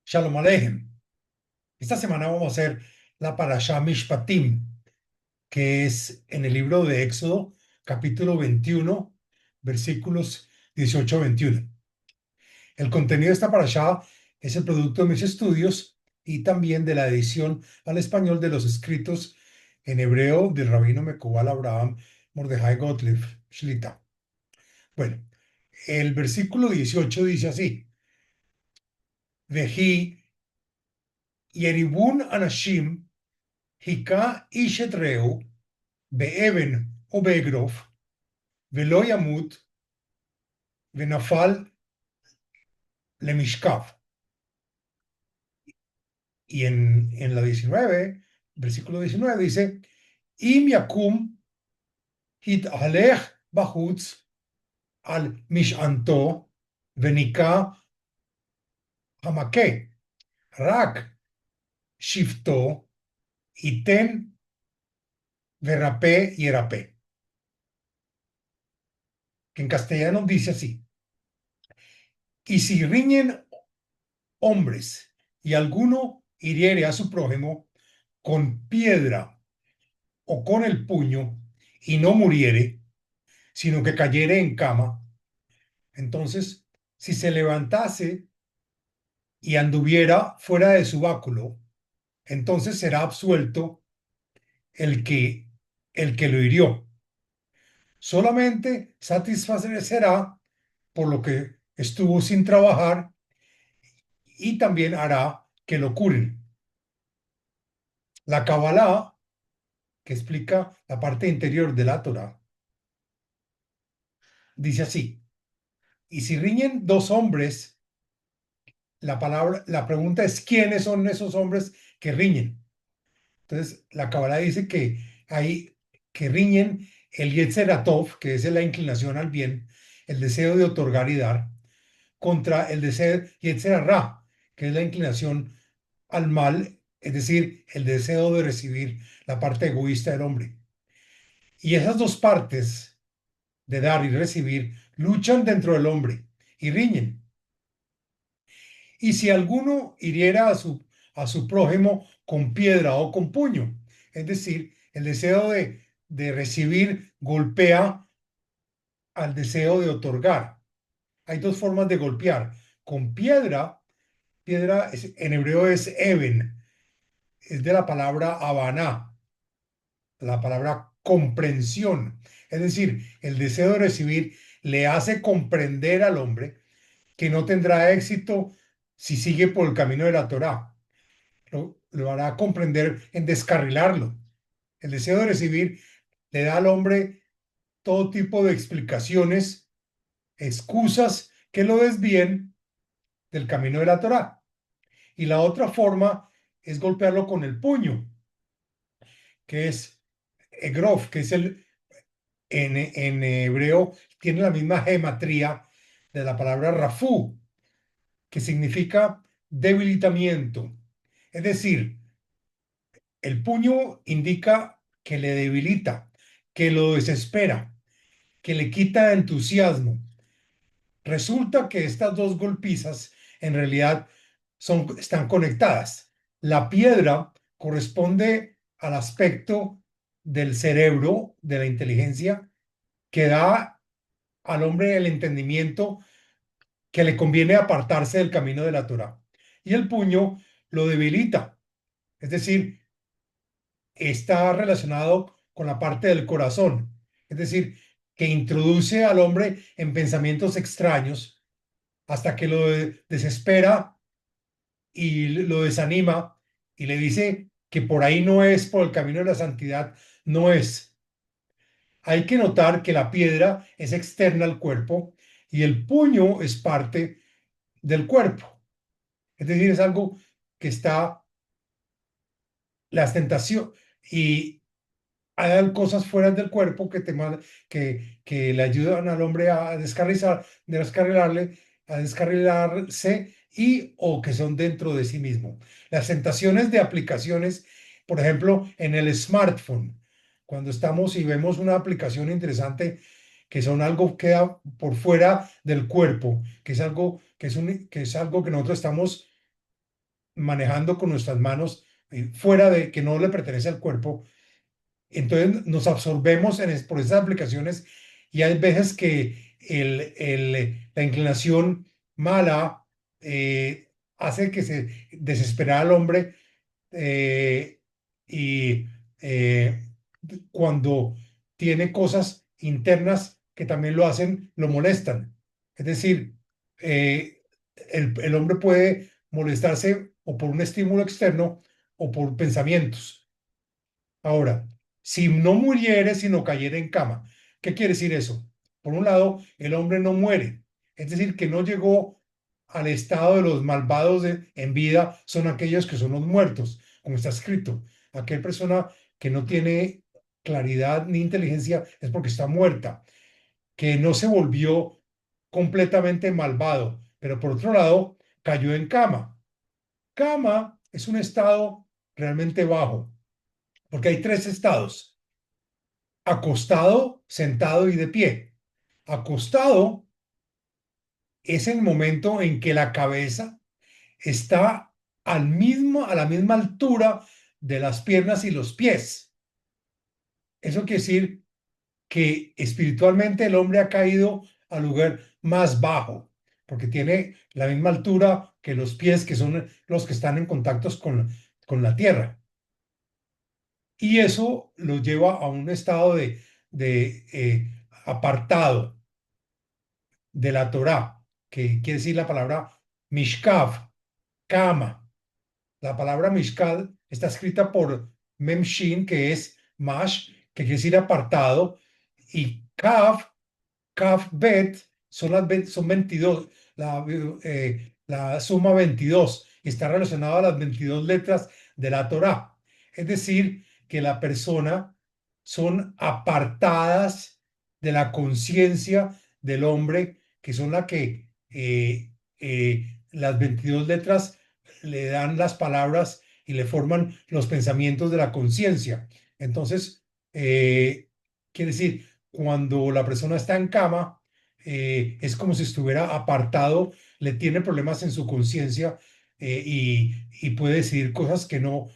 Shalom Aleichem. Esta semana vamos a hacer la Parashá Mishpatim, que es en el libro de Éxodo, capítulo 21, versículos 18 a 21. El contenido de esta Parashá es el producto de mis estudios y también de la edición al español de los escritos en hebreo del rabino Mekubal Abraham Mordejai Gottlieb Shlita. Bueno, el versículo 18 dice así: Veji Yeribun Anashim Hika ish et reu be'even o be'egrof ve'lo yamut ve'nafal lemishkav. Y en la 19, versículo 19 dice: Im yakum hithalech bachutz al mishanto venika hamake rak shifto iten verapé yerapé. Que en castellano dice así: y si riñen hombres y alguno hiriere a su prójimo con piedra o con el puño y no muriere, sino que cayere en cama, entonces si se levantase y anduviera fuera de su báculo, entonces será absuelto el que, el que lo hirió. Solamente satisfacerá por lo que estuvo sin trabajar y también hará que lo curen. La Kabbalah, que explica la parte interior de la Torah, dice así: y si riñen dos hombres, la pregunta es quiénes son esos hombres que riñen. Entonces, la Kabbalah dice que hay que riñen el Yetzer Hatov, que es la inclinación al bien, el deseo de otorgar y dar, contra el deseo Yetzer Hara, que es la inclinación al mal, es decir, el deseo de recibir, la parte egoísta del hombre. Y esas dos partes de dar y recibir luchan dentro del hombre y riñen. Y si alguno hiriera a su prójimo con piedra o con puño, es decir, el deseo de recibir golpea al deseo de otorgar. Hay dos formas de golpear. Con piedra, en hebreo es even, es de la palabra habaná, la palabra comprensión. Es decir, el deseo de recibir le hace comprender al hombre que no tendrá éxito si sigue por el camino de la Torá. Lo hará comprender en descarrilarlo. El deseo de recibir le da al hombre todo tipo de explicaciones, excusas que lo desvíen del camino de la Torá. Y la otra forma es golpearlo con el puño, que es egrof, que es en hebreo, tiene la misma gematría de la palabra rafú, que significa debilitamiento. Es decir, el puño indica que le debilita, que lo desespera, que le quita entusiasmo. Resulta que estas dos golpizas en realidad están conectadas. La piedra corresponde al aspecto del cerebro, de la inteligencia, que da al hombre el entendimiento que le conviene apartarse del camino de la Torá. Y el puño lo debilita, es decir, está relacionado con la parte del corazón, es decir, que introduce al hombre en pensamientos extraños hasta que lo desespera y lo desanima y le dice que por ahí no es, por el camino de la santidad, no es. Hay que notar que la piedra es externa al cuerpo y el puño es parte del cuerpo. Es decir, es algo que está, las tentaciones, y hay cosas fuera del cuerpo que le ayudan al hombre a a descarrilarse y o que son dentro de sí mismo. Las tentaciones de aplicaciones, por ejemplo, en el smartphone, cuando estamos y vemos una aplicación interesante que son algo que queda por fuera del cuerpo, que es algo que es algo que nosotros estamos manejando con nuestras manos fuera de que no le pertenece al cuerpo. Entonces nos absorbemos por esas aplicaciones y hay veces que la inclinación mala hace que se desespera al hombre eh, y cuando tiene cosas internas que también lo hacen, lo molestan. Es decir, el hombre puede molestarse o por un estímulo externo o por pensamientos. Ahora, si no muriere, sino cayera en cama, ¿qué quiere decir eso? Por un lado, el hombre no muere, es decir, que no llegó al estado de los malvados en vida, son aquellos que son los muertos, como está escrito. Aquella persona que no tiene claridad ni inteligencia es porque está muerta, que no se volvió completamente malvado, pero por otro lado, cayó en cama. Cama es un estado realmente bajo, porque hay tres estados: acostado, sentado y de pie. Acostado es el momento en que la cabeza está a la misma altura de las piernas y los pies. Eso quiere decir que espiritualmente el hombre ha caído al lugar más bajo, porque tiene la misma altura que los pies, que son los que están en contactos con la tierra. Y eso lo lleva a un estado de apartado de la Torá, que quiere decir la palabra mishkav, cama. La palabra mishkal está escrita por memshin, que es mash, que quiere decir apartado, y kav, kav bet, son 22, la suma 22, y está relacionada a las 22 letras de la Torá. Es decir, que la persona son apartadas de la conciencia del hombre, que son las 22 letras le dan las palabras y le forman los pensamientos de la conciencia. Entonces, quiere decir, cuando la persona está en cama, es como si estuviera apartado, le tiene problemas en su conciencia y puede decir cosas que no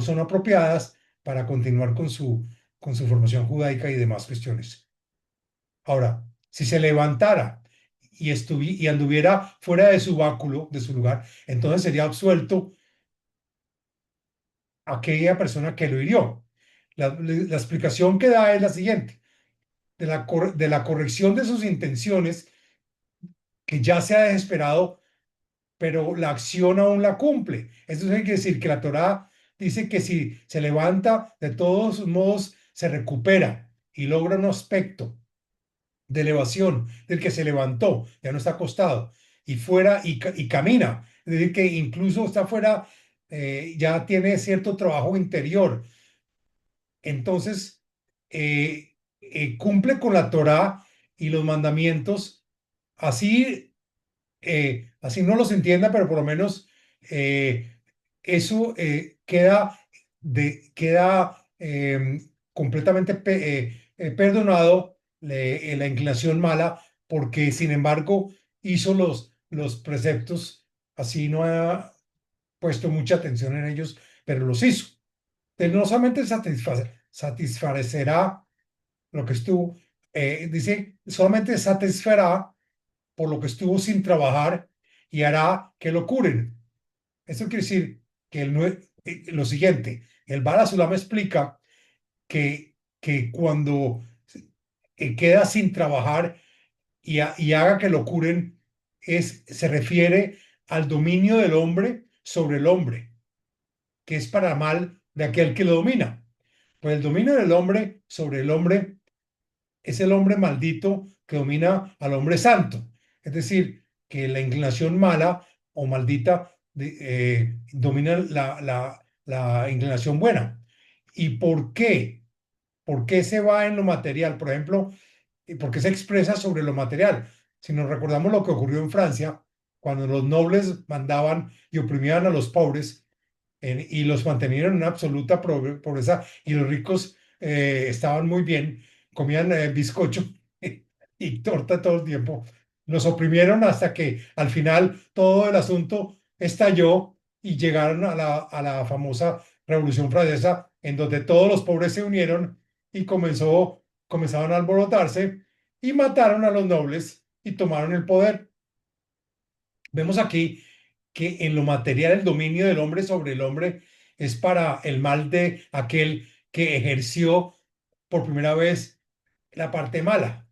son apropiadas para continuar con su formación judaica y demás cuestiones. Ahora, si se levantara y anduviera fuera de su báculo, de su lugar, entonces sería absuelto aquella persona que lo hirió. La explicación que da es la siguiente: de la corrección de sus intenciones, que ya se ha desesperado, pero la acción aún la cumple. Eso quiere decir que la Torá dice que si se levanta, de todos modos se recupera y logra un aspecto de elevación del que se levantó, ya no está acostado, y fuera y camina. Es decir, que incluso está fuera, ya tiene cierto trabajo interior. Entonces, cumple con la Torá y los mandamientos, así, así no los entienda, pero por lo menos eso queda completamente perdonado la inclinación mala, porque sin embargo hizo los preceptos, así no ha puesto mucha atención en ellos, pero los hizo. Entonces, no solamente satisfacerá lo que estuvo, dice, solamente satisfará por lo que estuvo sin trabajar y hará que lo curen. Eso quiere decir que lo siguiente: el Bala Sulam explica que cuando queda sin trabajar y haga que lo curen, se refiere al dominio del hombre sobre el hombre, que es para mal de aquel que lo domina. Pues el dominio del hombre sobre el hombre es el hombre maldito que domina al hombre santo. Es decir, que la inclinación mala o maldita domina la inclinación buena. ¿Y por qué? ¿Por qué se va en lo material? Por ejemplo, ¿y por qué se expresa sobre lo material? Si nos recordamos lo que ocurrió en Francia, cuando los nobles mandaban y oprimían a los pobres, y los mantenían en una absoluta pobreza, y los ricos estaban muy bien, comían bizcocho y torta todo el tiempo. Los oprimieron hasta que al final todo el asunto estalló y llegaron a la famosa Revolución Francesa, en donde todos los pobres se unieron y comenzaron a alborotarse y mataron a los nobles y tomaron el poder. Vemos aquí que en lo material el dominio del hombre sobre el hombre es para el mal de aquel que ejerció por primera vez la parte mala.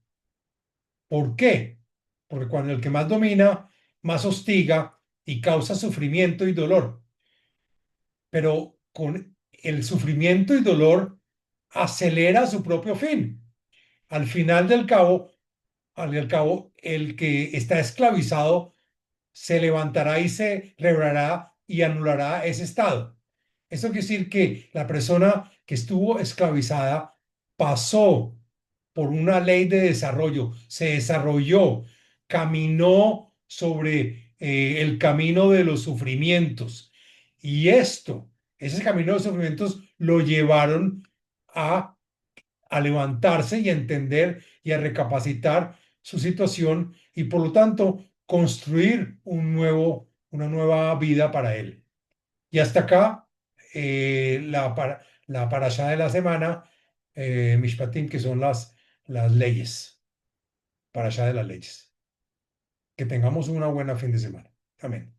¿Por qué? Porque cuando el que más domina, más hostiga y causa sufrimiento y dolor. Pero con el sufrimiento y dolor acelera su propio fin. Al final del cabo, al cabo, el que está esclavizado se levantará y se rebrará y anulará ese estado. Eso quiere decir que la persona que estuvo esclavizada pasó por una ley de desarrollo, se desarrolló, caminó sobre el camino de los sufrimientos. Y ese camino de los sufrimientos lo llevaron a, a levantarse y a entender y a recapacitar su situación y por lo tanto construir una nueva vida para él. Y hasta acá la parashá de la semana, Mishpatim, que son las leyes, parashá de las leyes. Que tengamos una buena fin de semana. Amén.